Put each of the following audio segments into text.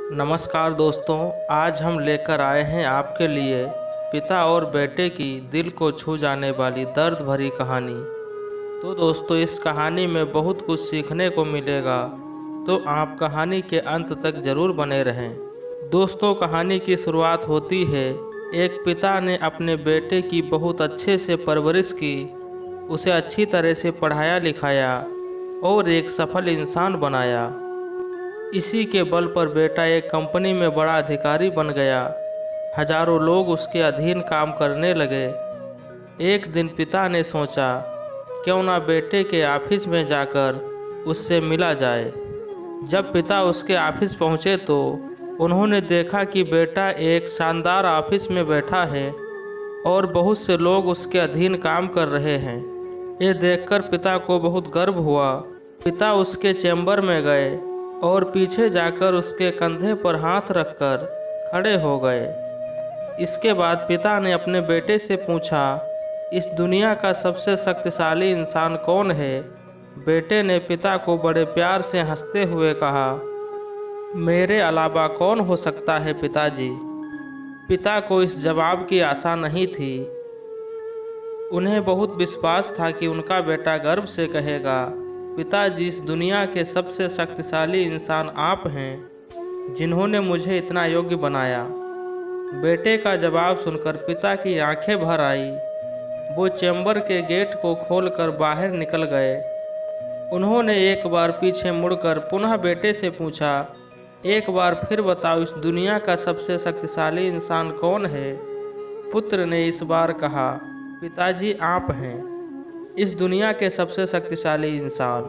नमस्कार दोस्तों, आज हम लेकर आए हैं आपके लिए पिता और बेटे की दिल को छू जाने वाली दर्द भरी कहानी। तो दोस्तों, इस कहानी में बहुत कुछ सीखने को मिलेगा, तो आप कहानी के अंत तक ज़रूर बने रहें। दोस्तों, कहानी की शुरुआत होती है, एक पिता ने अपने बेटे की बहुत अच्छे से परवरिश की, उसे अच्छी तरह से पढ़ाया लिखाया और एक सफल इंसान बनाया। इसी के बल पर बेटा एक कंपनी में बड़ा अधिकारी बन गया। हजारों लोग उसके अधीन काम करने लगे। एक दिन पिता ने सोचा, क्यों ना बेटे के ऑफिस में जाकर उससे मिला जाए। जब पिता उसके ऑफिस पहुंचे तो उन्होंने देखा कि बेटा एक शानदार ऑफिस में बैठा है और बहुत से लोग उसके अधीन काम कर रहे हैं। ये देखकर पिता को बहुत गर्व हुआ। पिता उसके चैम्बर में गए और पीछे जाकर उसके कंधे पर हाथ रखकर खड़े हो गए। इसके बाद पिता ने अपने बेटे से पूछा, इस दुनिया का सबसे शक्तिशाली इंसान कौन है? बेटे ने पिता को बड़े प्यार से हंसते हुए कहा, मेरे अलावा कौन हो सकता है पिताजी। पिता को इस जवाब की आशा नहीं थी। उन्हें बहुत विश्वास था कि उनका बेटा गर्व से कहेगा, पिताजी, इस दुनिया के सबसे शक्तिशाली इंसान आप हैं, जिन्होंने मुझे इतना योग्य बनाया। बेटे का जवाब सुनकर पिता की आंखें भर आई। वो चैम्बर के गेट को खोलकर बाहर निकल गए। उन्होंने एक बार पीछे मुड़कर पुनः बेटे से पूछा, एक बार फिर बताओ, इस दुनिया का सबसे शक्तिशाली इंसान कौन है? पुत्र ने इस बार कहा, पिताजी, आप हैं इस दुनिया के सबसे शक्तिशाली इंसान।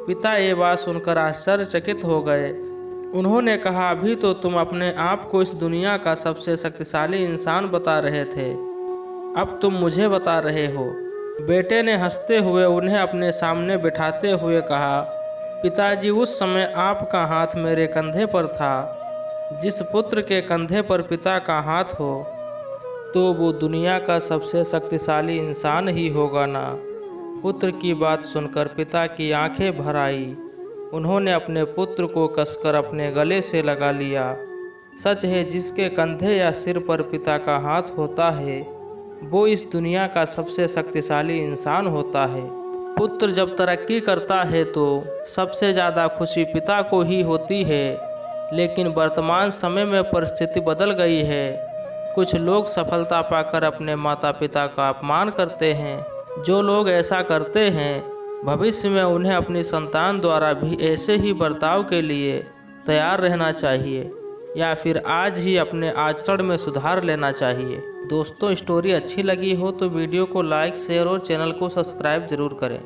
पिता ये बात सुनकर आश्चर्यचकित हो गए। उन्होंने कहा, अभी तो तुम अपने आप को इस दुनिया का सबसे शक्तिशाली इंसान बता रहे थे, अब तुम मुझे बता रहे हो। बेटे ने हंसते हुए उन्हें अपने सामने बिठाते हुए कहा, पिताजी, उस समय आपका हाथ मेरे कंधे पर था। जिस पुत्र के कंधे पर पिता का हाथ हो तो वो दुनिया का सबसे शक्तिशाली इंसान ही होगा ना। पुत्र की बात सुनकर पिता की आंखें भर आई। उन्होंने अपने पुत्र को कसकर अपने गले से लगा लिया। सच है, जिसके कंधे या सिर पर पिता का हाथ होता है, वो इस दुनिया का सबसे शक्तिशाली इंसान होता है। पुत्र जब तरक्की करता है तो सबसे ज़्यादा खुशी पिता को ही होती है, लेकिन वर्तमान समय में परिस्थिति बदल गई है। कुछ लोग सफलता पाकर अपने माता पिता का अपमान करते हैं। जो लोग ऐसा करते हैं, भविष्य में उन्हें अपनी संतान द्वारा भी ऐसे ही बर्ताव के लिए तैयार रहना चाहिए, या फिर आज ही अपने आचरण में सुधार लेना चाहिए। दोस्तों, स्टोरी अच्छी लगी हो तो वीडियो को लाइक, शेयर और चैनल को सब्सक्राइब जरूर करें।